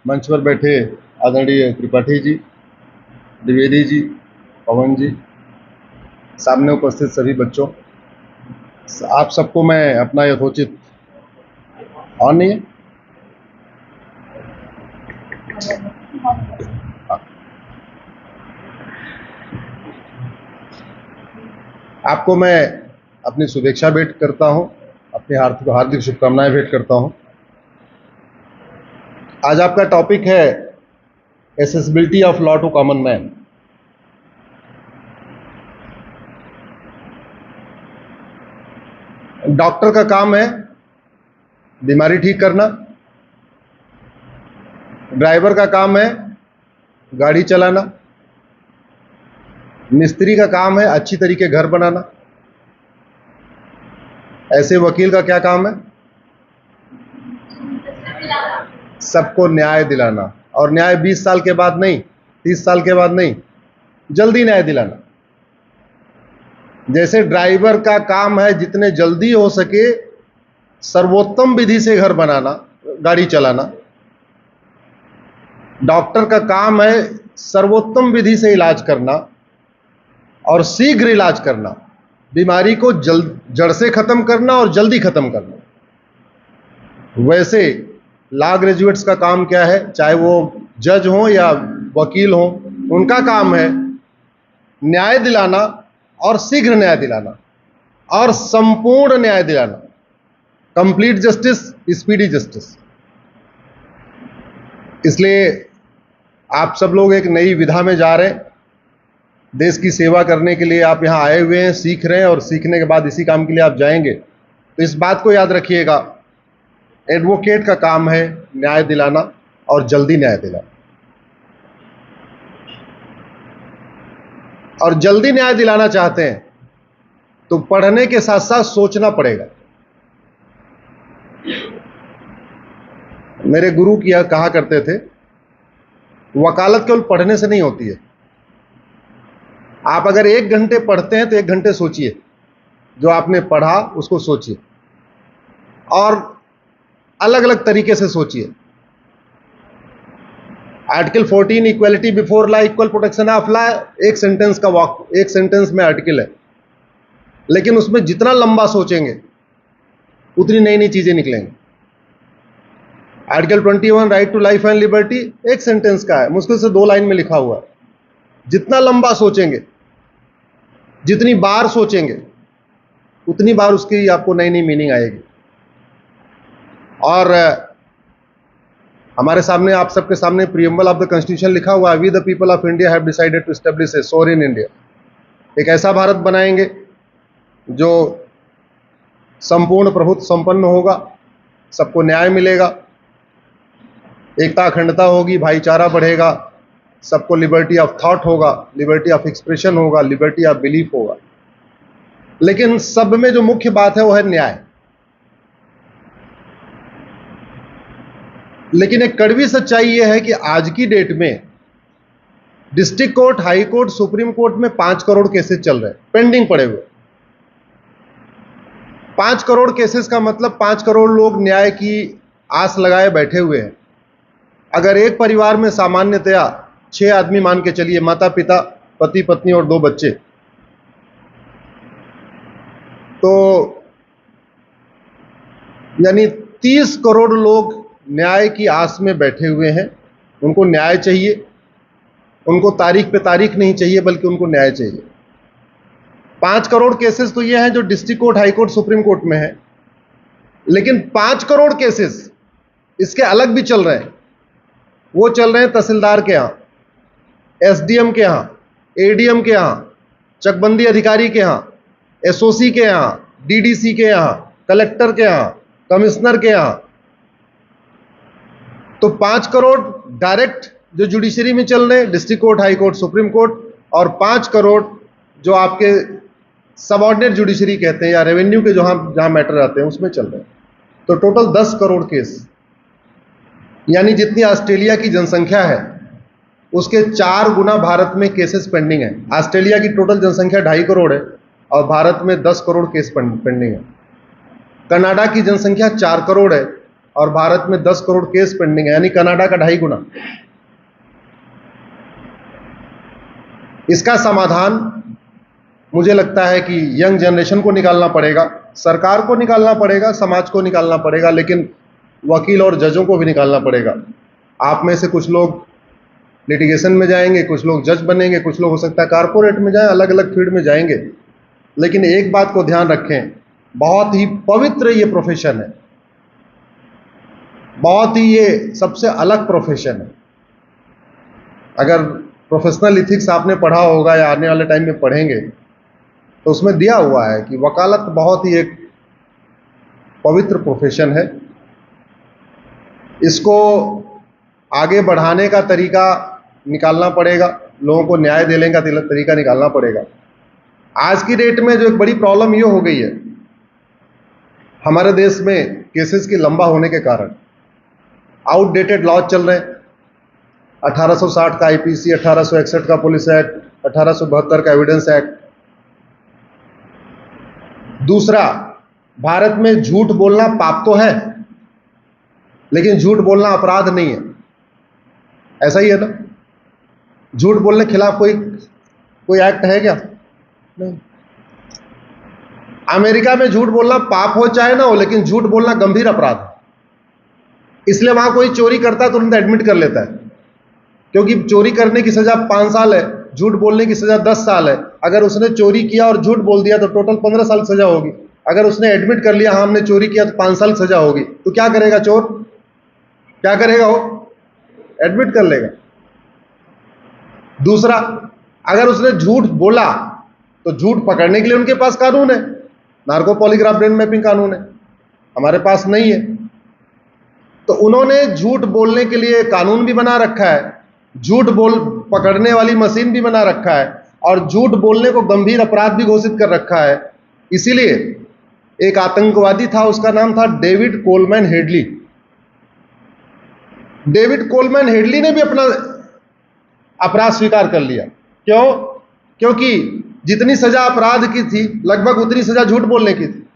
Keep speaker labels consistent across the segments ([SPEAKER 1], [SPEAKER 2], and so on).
[SPEAKER 1] मंच पर बैठे आदरणीय त्रिपाठी जी, द्विवेदी जी, पवन जी, सामने उपस्थित सभी बच्चों, आप सबको मैं अपना यथोचित ऑन नहीं है? आपको मैं अपनी शुभेच्छा भेंट करता हूं, अपनी हार्दिक शुभकामनाएं भेंट करता हूं। आज आपका टॉपिक है accessibility of law to common man. Doctor का काम है बीमारी ठीक करना, ड्राइवर का काम है गाड़ी चलाना, मिस्त्री का काम है अच्छी तरीके घर बनाना, ऐसे वकील का क्या काम है? सबको न्याय दिलाना, और न्याय 20 साल के बाद नहीं, 30 साल के बाद नहीं, जल्दी न्याय दिलाना। जैसे ड्राइवर का काम है जितने जल्दी हो सके सर्वोत्तम विधि से घर बनाना, गाड़ी चलाना, डॉक्टर का काम है सर्वोत्तम विधि से इलाज करना और शीघ्र इलाज करना, बीमारी को जड़ से खत्म करना और जल्दी खत्म करना। वैसे लॉ ग्रेजुएट्स का काम क्या है, चाहे वो जज हो या वकील हो, उनका काम है न्याय दिलाना और शीघ्र न्याय दिलाना और संपूर्ण न्याय दिलाना, कंप्लीट जस्टिस, स्पीडी जस्टिस। इसलिए आप सब लोग एक नई विधा में जा रहे हैं, देश की सेवा करने के लिए आप यहां आए हुए हैं, सीख रहे हैं, और सीखने के बाद इसी काम के लिए आप जाएंगे। तो इस बात को याद रखिएगा, एडवोकेट का काम है न्याय दिलाना और जल्दी न्याय दिलाना। और जल्दी न्याय दिलाना चाहते हैं तो पढ़ने के साथ साथ सोचना पड़ेगा। मेरे गुरु किया कहा करते थे, वकालत केवल पढ़ने से नहीं होती है। आप अगर 1 घंटे पढ़ते हैं तो 1 घंटे सोचिए, जो आपने पढ़ा उसको सोचिए और अलग अलग तरीके से सोचिए। Article 14 equality before law, equal protection of law, एक सेंटेंस का वाक्य, एक सेंटेंस में आर्टिकल है, लेकिन उसमें जितना लंबा सोचेंगे उतनी नई नई चीजें निकलेंगी। Article 21 right to life and liberty एक सेंटेंस का है, मुश्किल से 2 लाइन में लिखा हुआ है। जितना लंबा सोचेंगे, जितनी बार सोचेंगे, उतनी बार उसकी आपको नई नई मीनिंग आएगी। और हमारे सामने, आप सबके सामने प्रीएम्बल ऑफ द कॉन्स्टिट्यूशन लिखा हुआ है, we the people of India have decided to establish a sovereign India. एक ऐसा भारत बनाएंगे जो संपूर्ण प्रभुत्व संपन्न होगा, सबको न्याय मिलेगा, एकता अखंडता होगी, भाईचारा बढ़ेगा, सबको लिबर्टी ऑफ थॉट होगा, लिबर्टी ऑफ एक्सप्रेशन होगा, लिबर्टी ऑफ बिलीफ होगा। लेकिन सब में जो मुख्य बात है वो है न्याय। लेकिन एक कड़वी सच्चाई यह है कि आज की डेट में district court, high court, supreme court में 5 करोड़ केसेस चल रहे हैं, पेंडिंग पड़े हुए। 5 करोड़ केसेस का मतलब 5 करोड़ लोग न्याय की आस लगाए बैठे हुए हैं। अगर एक परिवार में सामान्यतया 6 आदमी मान के चलिए, माता पिता, पति पत्नी और 2 बच्चे, तो यानी 30 करोड़ लोग न्याय की आस में बैठे हुए हैं। उनको न्याय चाहिए, उनको तारीख पे तारीख नहीं चाहिए, बल्कि उनको न्याय चाहिए। 5 करोड़ केसेस तो ये हैं जो district court, high court, supreme court में है, लेकिन 5 करोड़ केसेस इसके अलग भी चल रहे हैं। वो चल रहे हैं तहसीलदार के यहाँ, एसडीएम के यहाँ, एडीएम के यहाँ, चकबंदी अधिकारी के यहाँ, एसओसी के यहाँ, डीडीसी के यहाँ, कलेक्टर के यहाँ, कमिश्नर के यहाँ। तो 5 करोड़ डायरेक्ट जो जुडिशरी में चल रहे हैं, district court, high court, supreme court, और 5 करोड़ जो आपके सबऑर्डिनेट जुडिशरी कहते हैं या रेवेन्यू के जहां मैटर आते हैं उसमें चल रहे हैं। तो टोटल 10 करोड़ केस, यानी जितनी ऑस्ट्रेलिया की जनसंख्या है उसके 4 गुना भारत में केसेस पेंडिंग है। ऑस्ट्रेलिया की टोटल जनसंख्या 2.5 करोड़ है और भारत में 10 करोड़ केस पेंडिंग है। कनाडा की जनसंख्या 4 करोड़ है और भारत में 10 करोड़ केस पेंडिंग है, यानी कनाडा का 2.5 गुना। इसका समाधान मुझे लगता है कि यंग जनरेशन को निकालना पड़ेगा, सरकार को निकालना पड़ेगा, समाज को निकालना पड़ेगा, लेकिन वकील और जजों को भी निकालना पड़ेगा। आप में से कुछ लोग लिटिगेशन में जाएंगे, कुछ लोग जज बनेंगे, कुछ लोग हो सकता है कारपोरेट में जाएं, अलग अलग फील्ड में जाएंगे। लेकिन एक बात को ध्यान रखें, बहुत ही पवित्र ये प्रोफेशन है, बहुत ही ये सबसे अलग प्रोफेशन है। अगर प्रोफेशनल इथिक्स आपने पढ़ा होगा या आने वाले टाइम में पढ़ेंगे तो उसमें दिया हुआ है कि वकालत बहुत ही एक पवित्र प्रोफेशन है। इसको आगे बढ़ाने का तरीका निकालना पड़ेगा, लोगों को न्याय देने का तरीका निकालना पड़ेगा। आज की डेट में जो एक बड़ी प्रॉब्लम ये हो गई है हमारे देश में, केसेस की लंबा होने के कारण आउटडेटेड लॉ चल रहे हैं। 1860 का आईपीसी, 1861 का पुलिस एक्ट, 1872 का एविडेंस एक्ट। दूसरा, भारत में झूठ बोलना पाप तो है, लेकिन झूठ बोलना अपराध नहीं है। ऐसा ही है ना? झूठ बोलने के खिलाफ कोई एक्ट है क्या? नहीं। अमेरिका में झूठ बोलना पाप हो चाहे ना हो, लेकिन झूठ बोलना गंभीर अपराध है। इसलिए वहां कोई चोरी करता है तो तुरंत एडमिट कर लेता है, क्योंकि चोरी करने की सजा 5 साल है, झूठ बोलने की सजा 10 साल है। अगर उसने चोरी किया और झूठ बोल दिया तो टोटल 15 साल सजा होगी। अगर उसने एडमिट कर लिया हाँ हमने चोरी किया तो 5 साल सजा होगी। तो क्या करेगा चोर? क्या करेगा वो? एडमिट कर लेगा। दूसरा, अगर उसने झूठ बोला तो झूठ पकड़ने के लिए उनके पास कानून है, नार्को पॉलीग्राफ ब्रेन मैपिंग कानून है, हमारे पास नहीं है। तो उन्होंने झूठ बोलने के लिए कानून भी बना रखा है, झूठ बोल पकड़ने वाली मशीन भी बना रखा है, और झूठ बोलने को गंभीर अपराध भी घोषित कर रखा है। इसीलिए एक आतंकवादी था, उसका नाम था David Coleman Headley. David Coleman Headley ने भी अपना अपराध स्वीकार कर लिया। क्यों? क्योंकि जितनी सजा अपराध की थी लगभग उतनी सजा झूठ बोलने की थी।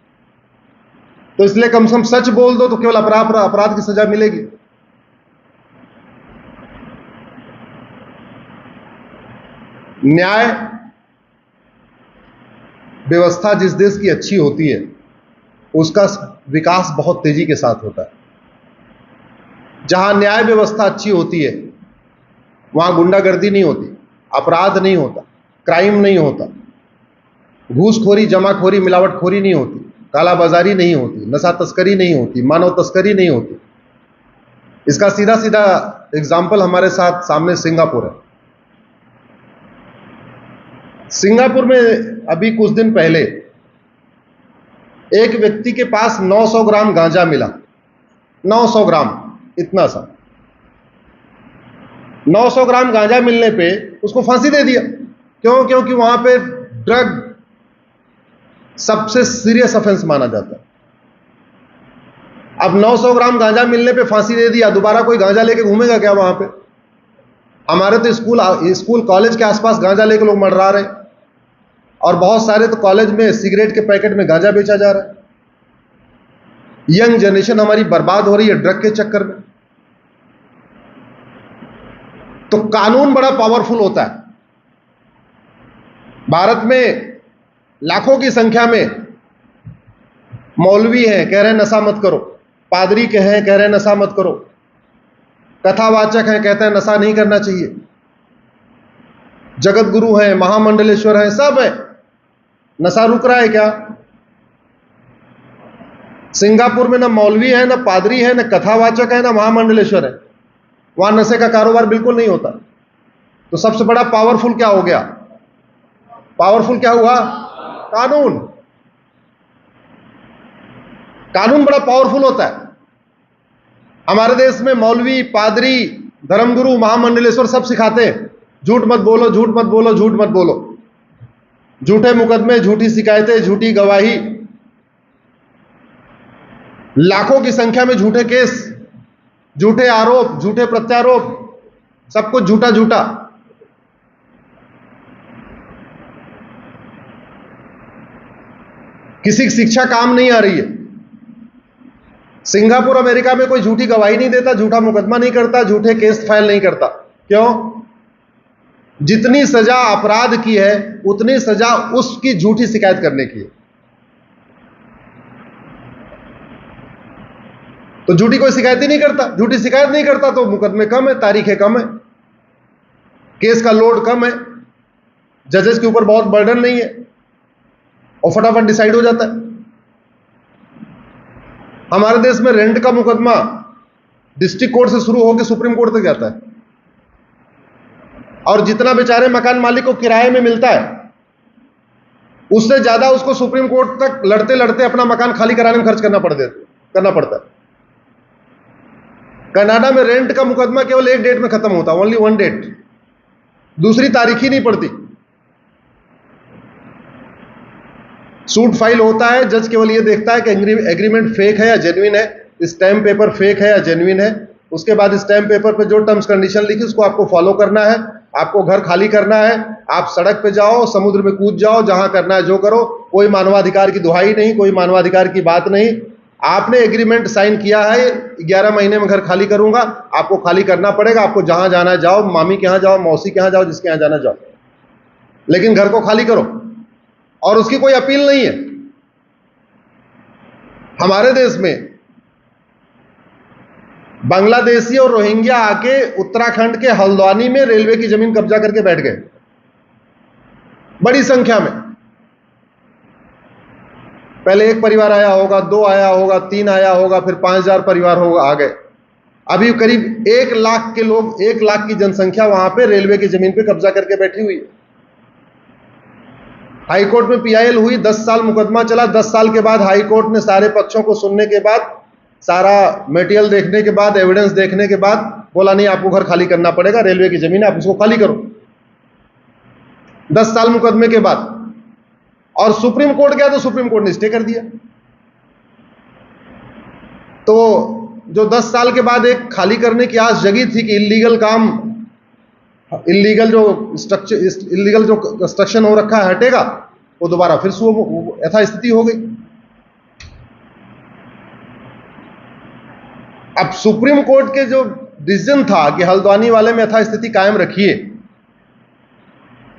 [SPEAKER 1] तो इसलिए कम से कम सच बोल दो तो केवल अपराध की सजा मिलेगी। न्याय व्यवस्था जिस देश की अच्छी होती है उसका विकास बहुत तेजी के साथ होता है। जहां न्याय व्यवस्था अच्छी होती है वहां गुंडागर्दी नहीं होती, अपराध नहीं होता, क्राइम नहीं होता, घूसखोरी, जमाखोरी, मिलावटखोरी नहीं होती, कालाबाजारी नहीं होती, नशा तस्करी नहीं होती, मानव तस्करी नहीं होती। इसका सीधा सीधा एग्जाम्पल हमारे साथ सामने सिंगापुर है। सिंगापुर में अभी कुछ दिन पहले एक व्यक्ति के पास 900 ग्राम गांजा मिला। 900 ग्राम, इतना सा 900 ग्राम गांजा मिलने पे उसको फांसी दे दिया। क्यों? क्योंकि वहां पे ड्रग सबसे सीरियस ऑफेंस माना जाता है। अब 900 ग्राम गांजा मिलने पे फांसी दे दिया, दोबारा कोई गांजा लेके घूमेगा क्या वहां पे? हमारे तो स्कूल कॉलेज के आसपास गांजा लेके लोग मंडरा रहे, और बहुत सारे तो कॉलेज में सिगरेट के पैकेट में गांजा बेचा जा रहा है। यंग जनरेशन हमारी बर्बाद हो रही है ड्रग के चक्कर में। तो कानून बड़ा पावरफुल होता है। भारत में लाखों की संख्या में मौलवी हैं, कह रहे हैं नशा मत करो, पादरी के हैं, कह रहे हैं नशा मत करो, कथावाचक हैं, कहते हैं नशा नहीं करना चाहिए, जगत गुरु हैं, महामंडलेश्वर हैं, सब है। नशा रुक रहा है क्या? सिंगापुर में ना मौलवी है, ना पादरी है, ना कथावाचक है, ना महामंडलेश्वर है। वहां नशे का कारोबार बिल्कुल नहीं होता। तो सबसे बड़ा पावरफुल क्या हो गया? पावरफुल क्या हुआ? कानून। कानून बड़ा पावरफुल होता है। हमारे देश में मौलवी, पादरी, धर्मगुरु, महामंडलेश्वर सब सिखाते हैं झूठ मत बोलो, झूठ मत बोलो, झूठ मत बोलो। झूठे मुकदमे, झूठी शिकायतें, झूठी गवाही, लाखों की संख्या में झूठे केस, झूठे आरोप, झूठे प्रत्यारोप, सब कुछ झूठा झूठा। किसी की शिक्षा काम नहीं आ रही है। सिंगापुर अमेरिका में कोई झूठी गवाही नहीं देता, झूठा मुकदमा नहीं करता, झूठे केस फाइल नहीं करता। क्यों? जितनी सजा अपराध की है उतनी सजा उसकी झूठी शिकायत करने की है। तो झूठी कोई शिकायत ही नहीं करता, झूठी शिकायत नहीं करता तो मुकदमे कम है, तारीखें कम है, केस का लोड कम है, जजेस के ऊपर बहुत बर्डन नहीं है और फटाफट डिसाइड हो जाता है। हमारे देश में रेंट का मुकदमा डिस्ट्रिक्ट कोर्ट से शुरू होकर सुप्रीम कोर्ट तक जाता है और जितना बेचारे मकान मालिक को किराए में मिलता है उससे ज्यादा उसको सुप्रीम कोर्ट तक लड़ते लड़ते अपना मकान खाली कराने में खर्च करना पड़ता है। कनाडा में रेंट का मुकदमा केवल एक डेट में खत्म होता है, ओनली वन डेट, दूसरी तारीख ही नहीं पड़ती। सूट फाइल होता है, जज केवल ये देखता है कि एग्रीमेंट फेक है या जेन्युइन है, स्टैम्प पेपर फेक है या जेन्युइन है। उसके बाद स्टैम्प पेपर पे जो टर्म्स कंडीशन लिखी उसको आपको फॉलो करना है, आपको घर खाली करना है, आप सड़क पे जाओ, समुद्र में कूद जाओ, जहां करना है जो करो, कोई मानवाधिकार की दुहाई नहीं, कोई मानवाधिकार की बात नहीं। आपने एग्रीमेंट साइन किया है 11 महीने में घर खाली करूंगा, आपको खाली करना पड़ेगा, आपको जहां जाना है जाओ, मामी के यहां जाओ, मौसी के यहां जाओ, जिसके यहां जाना जाओ, लेकिन घर को खाली करो और उसकी कोई अपील नहीं है। हमारे देश में बांग्लादेशी और रोहिंग्या आके उत्तराखंड के हल्द्वानी में रेलवे की जमीन कब्जा करके बैठ गए बड़ी संख्या में। पहले एक परिवार आया होगा, 2 आया होगा, 3 आया होगा, फिर 5000 परिवार होगा आ गए। अभी करीब 1 लाख के लोग, 1 लाख की जनसंख्या वहां पे रेलवे की जमीन पे कब्जा करके बैठी हुई है। हाईकोर्ट में पीआईएल हुई, 10 साल मुकदमा चला। 10 साल के बाद हाईकोर्ट ने सारे पक्षों को सुनने के बाद, सारा मटेरियल देखने के बाद, एविडेंस देखने के बाद बोला नहीं, आपको घर खाली करना पड़ेगा, रेलवे की जमीन है, आप उसको खाली करो। 10 साल मुकदमे के बाद और सुप्रीम कोर्ट गया तो सुप्रीम कोर्ट ने स्टे कर दिया। तो जो 10 साल के बाद एक खाली करने की आस जगी थी कि इलीगल काम, इलीगल जो कंस्ट्रक्शन हो रखा है हटेगा, वो दोबारा फिर यथास्थिति हो गई। अब सुप्रीम कोर्ट के जो डिसीजन था कि हल्द्वानी वाले में यथास्थिति कायम रखिए,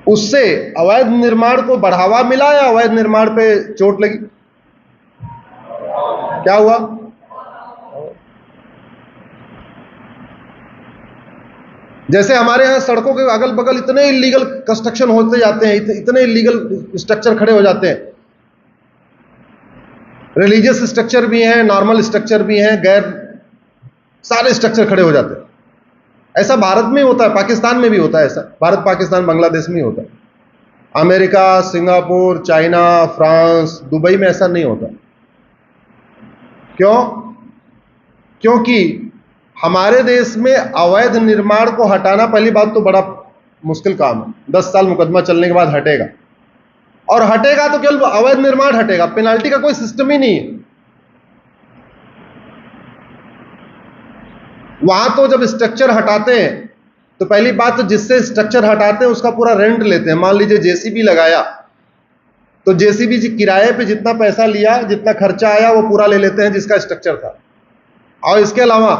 [SPEAKER 1] उससे अवैध निर्माण को बढ़ावा मिला या अवैध निर्माण पे चोट लगी? क्या हुआ? जैसे हमारे यहां सड़कों के अगल बगल इतने इलीगल कंस्ट्रक्शन होते जाते हैं, इतने इलीगल स्ट्रक्चर खड़े हो जाते हैं, रिलीजियस स्ट्रक्चर भी हैं, नॉर्मल स्ट्रक्चर भी हैं, गैर सारे स्ट्रक्चर खड़े हो जाते हैं। ऐसा भारत में होता है, पाकिस्तान में भी होता है ऐसा, भारत पाकिस्तान बांग्लादेश में ही होता है। America, Singapore, China, France, Dubai में ऐसा नहीं होता। क्यों? क्योंकि हमारे देश में अवैध निर्माण को हटाना पहली बात तो बड़ा मुश्किल काम है। 10 साल मुकदमा चलने के बाद हटेगा, और हटेगा तो केवल अवैध निर्माण हटेगा, पेनाल्टी का कोई सिस्टम ही नहीं है। वहां तो जब स्ट्रक्चर हटाते हैं तो पहली बात तो जिससे स्ट्रक्चर हटाते हैं उसका पूरा रेंट लेते हैं। मान लीजिए जेसीबी लगाया तो जेसीबी किराए पे जितना पैसा लिया, जितना खर्चा आया, वो पूरा ले लेते हैं जिसका स्ट्रक्चर था, और इसके अलावा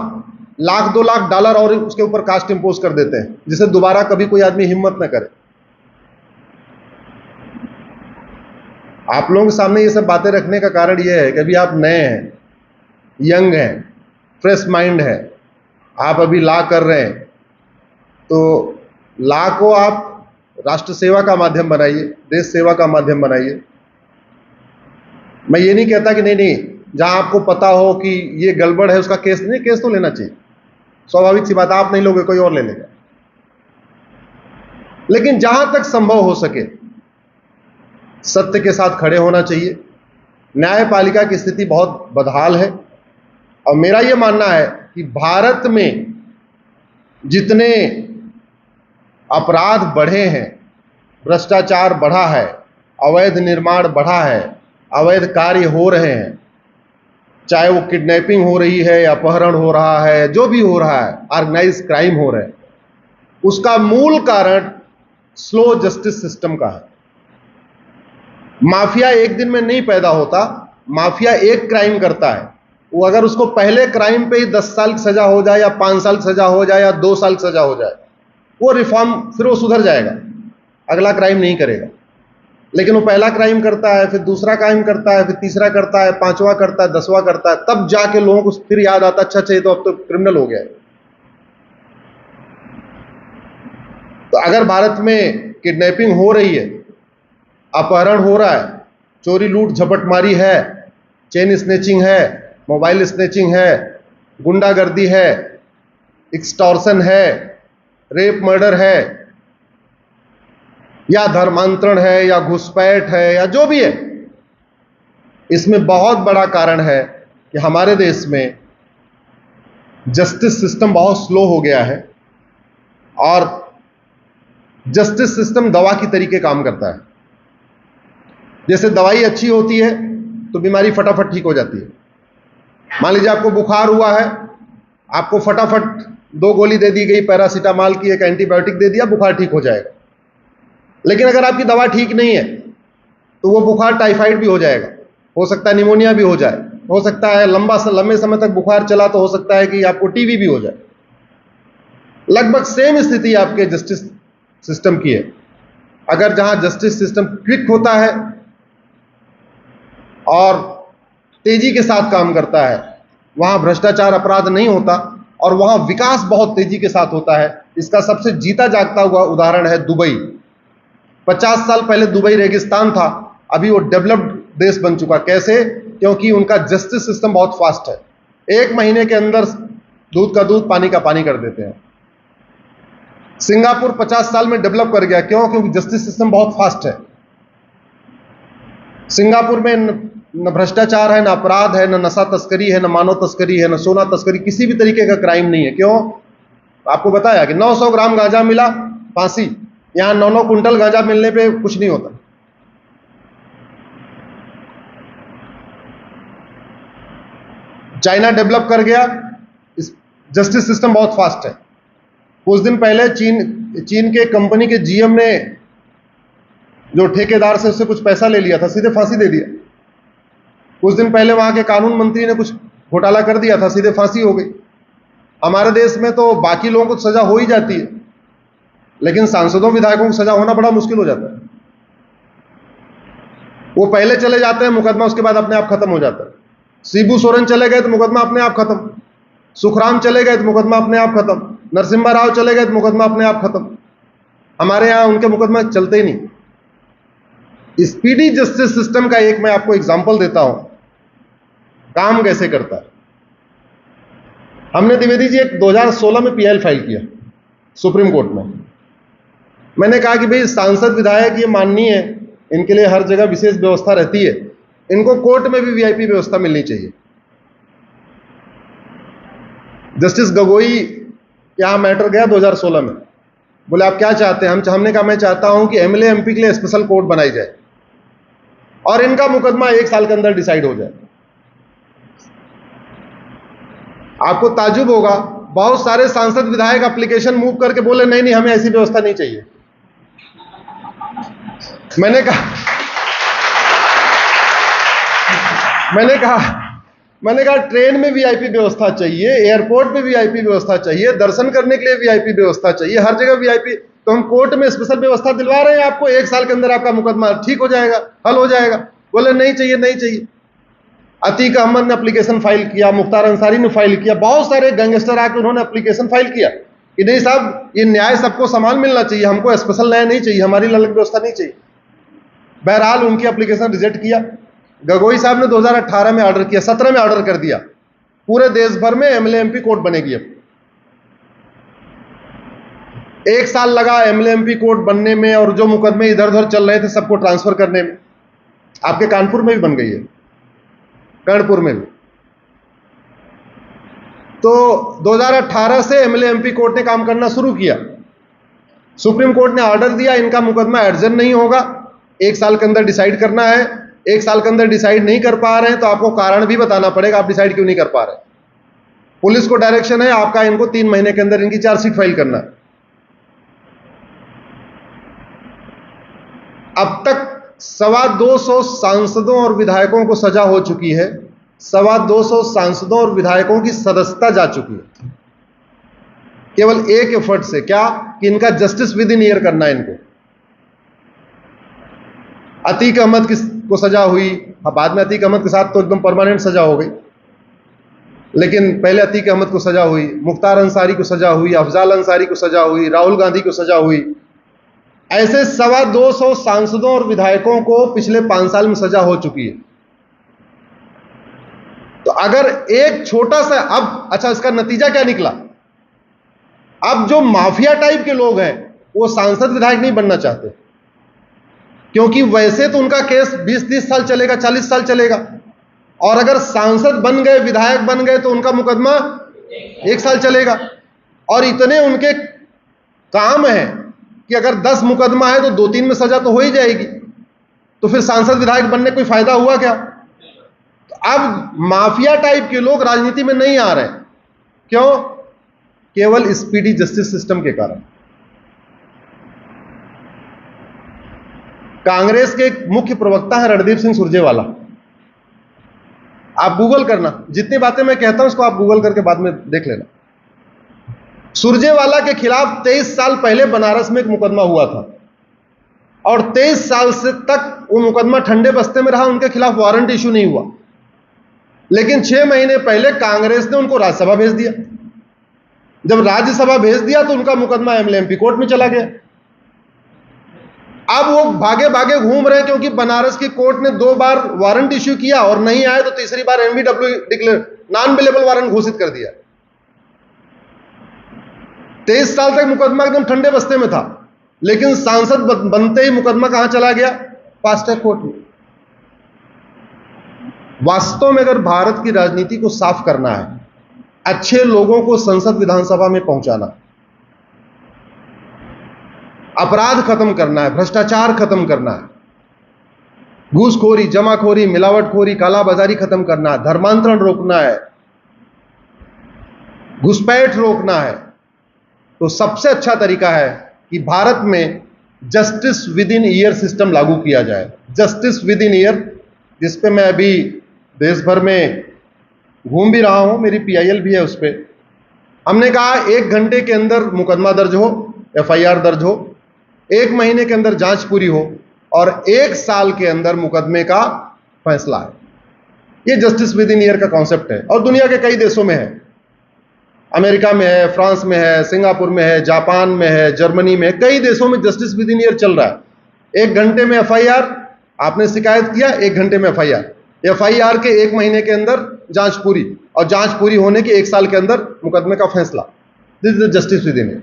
[SPEAKER 1] $1-2 लाख और उसके ऊपर कास्ट इंपोज कर देते हैं, जिसे दोबारा कभी कोई आदमी हिम्मत न करे। आप लोगों के सामने ये सब बातें रखने का कारण यह है कि अभी आप नए हैं, यंग हैं, फ्रेश माइंड है, आप अभी लॉ कर रहे हैं, तो लॉ को आप राष्ट्र सेवा का माध्यम बनाइए, देश सेवा का माध्यम बनाइए। मैं ये नहीं कहता कि नहीं, जहां आपको पता हो कि ये गड़बड़ है उसका केस नहीं, केस तो लेना चाहिए, स्वाभाविक सी बात, आप नहीं लोगे कोई और ले लेगा। लेकिन जहां तक संभव हो सके सत्य के साथ खड़े होना चाहिए। न्यायपालिका की स्थिति बहुत बदहाल है, और मेरा यह मानना है कि भारत में जितने अपराध बढ़े हैं, भ्रष्टाचार बढ़ा है, अवैध निर्माण बढ़ा है, अवैध कार्य हो रहे हैं, चाहे वो किडनैपिंग हो रही है, अपहरण हो रहा है, जो भी हो रहा है, ऑर्गेनाइज क्राइम हो रहे हैं, उसका मूल कारण स्लो जस्टिस सिस्टम का है। माफिया एक दिन में नहीं पैदा होता, माफिया एक क्राइम करता है, वो अगर उसको पहले क्राइम पे ही 10 साल की सजा हो जाए या 5 साल की सजा हो जाए या 2 साल की सजा हो जाए, वो रिफॉर्म, फिर वो सुधर जाएगा, अगला क्राइम नहीं करेगा। लेकिन वो पहला क्राइम करता है, फिर दूसरा क्राइम करता है, फिर तीसरा करता है, 5वां करता है, 10वां करता है, तब जाके लोगों को फिर याद आता, अच्छा अच्छा ये तो अब तो क्रिमिनल हो गया है। तो अगर भारत में किडनैपिंग हो रही है, अपहरण हो रहा है, चोरी लूट झपटमारी है, चेन स्नेचिंग है, मोबाइल स्नेचिंग है, गुंडागर्दी है, एक्सटॉर्शन है, रेप मर्डर है, या धर्मांतरण है, या घुसपैठ है, या जो भी है, इसमें बहुत बड़ा कारण है कि हमारे देश में जस्टिस सिस्टम बहुत स्लो हो गया है और जस्टिस सिस्टम दवा की तरीके काम करता है। जैसे दवाई अच्छी होती है तो बीमारी फटाफट ठीक हो जाती है। मान लीजिए आपको बुखार हुआ है, आपको फटाफट 2 गोली दे दी गई पैरासीटामॉल की, एक एंटीबायोटिक दे दिया, बुखार ठीक हो जाएगा। लेकिन अगर आपकी दवा ठीक नहीं है तो वो बुखार टाइफाइड भी हो जाएगा, हो सकता है निमोनिया भी हो जाए, हो सकता है लंबे समय तक बुखार चला तो हो सकता है कि आपको टीबी भी हो जाए। लगभग सेम स्थिति आपके जस्टिस सिस्टम की है। अगर जहां जस्टिस सिस्टम क्विक होता है और तेजी के साथ काम करता है, वहां भ्रष्टाचार अपराध नहीं होता और वहां विकास बहुत तेजी के साथ होता है। इसका सबसे जीता जागता हुआ उदाहरण है दुबई। 50 साल पहले दुबई रेगिस्तान था, अभी वो डेवलप्ड देश बन चुका। कैसे? क्योंकि उनका जस्टिस सिस्टम बहुत फास्ट है। 1 महीने के अंदर दूध का दूध, पानी का पानी कर देते हैं। सिंगापुर 50 साल में डेवलप कर गया। क्यों? क्योंकि जस्टिस सिस्टम बहुत फास्ट है। सिंगापुर में न भ्रष्टाचार है, न अपराध है, न नशा तस्करी है, न मानव तस्करी है, न सोना तस्करी, किसी भी तरीके का क्राइम नहीं है। क्यों? आपको बताया कि 900 ग्राम गांजा मिला, फांसी। यहां 9-9 कुंटल गांजा मिलने पे कुछ नहीं होता। चाइना डेवलप कर गया, जस्टिस सिस्टम बहुत फास्ट है। कुछ दिन पहले चीन के कंपनी के जीएम ने जो ठेकेदार से उससे कुछ पैसा ले लिया था, सीधे फांसी दे दिया। कुछ दिन पहले वहां के कानून मंत्री ने कुछ घोटाला कर दिया था, सीधे फांसी हो गई। हमारे देश में तो बाकी लोगों को सजा हो ही जाती है, लेकिन सांसदों विधायकों को सजा होना बड़ा मुश्किल हो जाता है। वो पहले चले जाते हैं मुकदमा, उसके बाद अपने आप खत्म हो जाता है। शिबू सोरेन चले गए तो मुकदमा अपने आप खत्म, सुखराम चले गए तो मुकदमा अपने आप खत्म, नरसिम्हा राव चले गए तो मुकदमा अपने आप खत्म। हमारे यहां उनके मुकदमा चलते ही नहीं। स्पीडी जस्टिस सिस्टम का एक मैं आपको एग्जांपल देता हूं, काम कैसे करता है। हमने द्विवेदी जी एक 2016 में पीआईएल फाइल किया सुप्रीम कोर्ट में। मैंने कहा कि भाई सांसद विधायक ये माननीय है, इनके लिए हर जगह विशेष व्यवस्था रहती है, इनको कोर्ट में भी वीआईपी व्यवस्था मिलनी चाहिए। जस्टिस गगोई यहां मैटर गया 2016 में। बोले आप क्या चाहते हैं? हमने कहा मैं चाहता हूं कि एमएलए एमपी के लिए स्पेशल कोर्ट बनाई जाए और इनका मुकदमा 1 साल के अंदर डिसाइड हो जाए। आपको ताजुब होगा, बहुत सारे सांसद विधायक एप्लीकेशन मूव करके बोले नहीं नहीं हमें ऐसी व्यवस्था नहीं चाहिए। मैंने कहा ट्रेन में वीआईपी व्यवस्था चाहिए, एयरपोर्ट में वीआईपी व्यवस्था चाहिए, दर्शन करने के लिए वीआईपी व्यवस्था चाहिए, हर जगह वीआईपी। तो हम कोर्ट में स्पेशल व्यवस्था दिलवा रहे हैं आपको, 1 साल के अंदर आपका मुकदमा ठीक हो जाएगा, हल हो जाएगा। बोले नहीं चाहिए, नहीं चाहिए। अतीक अहमद ने एप्लीकेशन फाइल किया, मुख्तार अंसारी ने फाइल किया, बहुत सारे गैंगस्टर आके उन्होंने एप्लीकेशन फाइल किया कि नहीं साहब ये न्याय सबको समान मिलना चाहिए, हमको स्पेशल न्याय नहीं चाहिए, हमारी अलग व्यवस्था नहीं चाहिए। बहरहाल उनकी एप्लीकेशन रिजेक्ट किया। गगोई साहब ने 2018 में ऑर्डर किया, 17 में ऑर्डर कर दिया, पूरे देश भर में एमएलए एमपी कोर्ट बनेगी। अब 1 साल लगा एमएलए एमपी कोर्ट बनने में और जो मुकदमे इधर उधर चल रहे थे सबको ट्रांसफर करने में। आपके कानपुर में भी बन गई है, कर्णपुर में भी। तो 2018 से एमएलए एमपी कोर्ट ने काम करना शुरू किया। सुप्रीम कोर्ट ने ऑर्डर दिया इनका मुकदमा एडजर्न नहीं होगा, 1 साल के अंदर डिसाइड करना है। 1 साल के अंदर डिसाइड नहीं कर पा रहे हैं तो आपको कारण भी बताना पड़ेगा, आप डिसाइड क्यों नहीं कर पा रहे। पुलिस को डायरेक्शन है आपका इनको 3 महीने के अंदर इनकी चार्जशीट फाइल करना है। अब तक 225 सांसदों और विधायकों को सजा हो चुकी है 225 सांसदों और विधायकों की सदस्यता जा चुकी है, केवल एक एफर्ट से। क्या कि इनका जस्टिस विद इन ईयर करना है इनको। अतीक अहमद को सजा हुई, बाद में अतीक अहमद के साथ तो एकदम परमानेंट सजा हो गई, लेकिन पहले अतीक अहमद को सजा हुई, मुख्तार अंसारी को सजा हुई, अफजाल अंसारी को सजा हुई, राहुल गांधी को सजा हुई। ऐसे 225 सांसदों और विधायकों को पिछले 5 साल में सजा हो चुकी है। तो अगर एक छोटा सा, अब अच्छा इसका नतीजा क्या निकला? अब जो माफिया टाइप के लोग हैं वो सांसद विधायक नहीं बनना चाहते, क्योंकि वैसे तो उनका केस 20-30 साल चलेगा, 40 साल चलेगा, और अगर सांसद बन गए, विधायक बन गए तो उनका मुकदमा 1 साल चलेगा। और इतने उनके काम है कि अगर 10 मुकदमा है तो 2-3 में सजा तो हो ही जाएगी, तो फिर सांसद विधायक बनने कोई फायदा हुआ क्या? तो अब माफिया टाइप के लोग राजनीति में नहीं आ रहे। क्यों? केवल स्पीडी जस्टिस सिस्टम के कारण। कांग्रेस के एक मुख्य प्रवक्ता है रणदीप सिंह सुरजेवाला, आप गूगल करना, जितनी बातें मैं कहता हूं उसको आप गूगल करके बाद में देख लेना। सुरजेवाला के खिलाफ 23 साल पहले बनारस में एक मुकदमा हुआ था, और 23 साल से तक वो मुकदमा ठंडे बस्ते में रहा, उनके खिलाफ वारंट इशू नहीं हुआ। लेकिन 6 महीने पहले कांग्रेस ने उनको राज्यसभा भेज दिया। जब राज्यसभा भेज दिया तो उनका मुकदमा एमएलएमपी कोर्ट में चला गया। अब वो भागे भागे घूम रहे हैं, क्योंकि बनारस की कोर्ट ने 2 बार वारंट इश्यू किया और नहीं आए, तो तीसरी बार एनवीडब्ल्यू डिक्लेयर नॉन अवेलेबल वारंट घोषित कर दिया। 23 साल तक मुकदमा एकदम ठंडे बस्ते में था, लेकिन सांसद बनते ही मुकदमा कहां चला गया? फास्ट ट्रैक कोर्ट में। वास्तव में अगर भारत की राजनीति को साफ करना है, अच्छे लोगों को संसद विधानसभा में पहुंचाना, अपराध खत्म करना है, भ्रष्टाचार खत्म करना है, घूसखोरी, जमाखोरी, मिलावटखोरी, कालाबाजारी खत्म करना है, धर्मांतरण रोकना है, घुसपैठ रोकना है, तो सबसे अच्छा तरीका है कि भारत में justice within year system लागू किया जाए। जस्टिस विद इन ईयर, जिस पे मैं अभी देश भर में घूम भी रहा हूं, मेरी पीआईएल भी है उस पर। हमने कहा 1 घंटे के अंदर मुकदमा दर्ज हो, एफआईआर दर्ज हो, 1 महीने के अंदर जांच पूरी हो, और 1 साल के अंदर मुकदमे का फैसला है। ये जस्टिस विद इन ईयर का कॉन्सेप्ट है, और दुनिया के कई देशों में है। अमेरिका में है, फ्रांस में है, सिंगापुर में है, जापान में है, जर्मनी में, कई देशों में जस्टिस विद इन ईयर चल रहा है। 1 घंटे में एफआईआर, आपने शिकायत किया, 1 घंटे में एफआईआर, एफआईआर के 1 महीने के अंदर जांच पूरी, और जांच पूरी होने के 1 साल के अंदर मुकदमे का फैसला। This is justice within year.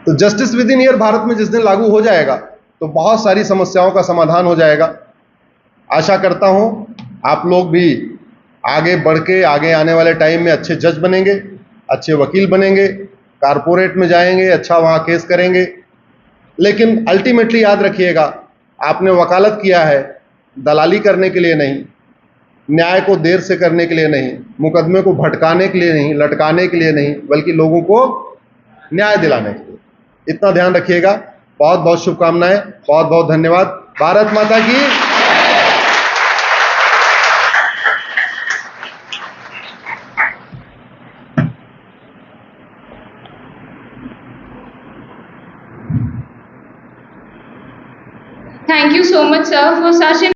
[SPEAKER 1] तो justice within year Bharat में जिस दिन लागू हो जाएगा तो बहुत सारी समस्याओं का समाधान हो जाएगा। आशा करता हूं आप लोग भी आगे बढ़ के आगे आने वाले टाइम में अच्छे जज बनेंगे, अच्छे वकील बनेंगे, कारपोरेट में जाएंगे, अच्छा वहां केस करेंगे। लेकिन अल्टीमेटली याद रखिएगा, आपने वकालत किया है दलाली करने के लिए नहीं, न्याय को देर से करने के लिए नहीं, मुकदमे को भटकाने के लिए नहीं, लटकाने के लिए नहीं, बल्कि लोगों को न्याय दिलाने के लिए। इतना ध्यान रखिएगा। बहुत बहुत शुभकामनाएं, बहुत बहुत धन्यवाद। भारत माता की।
[SPEAKER 2] Thank you so much, sir, for such an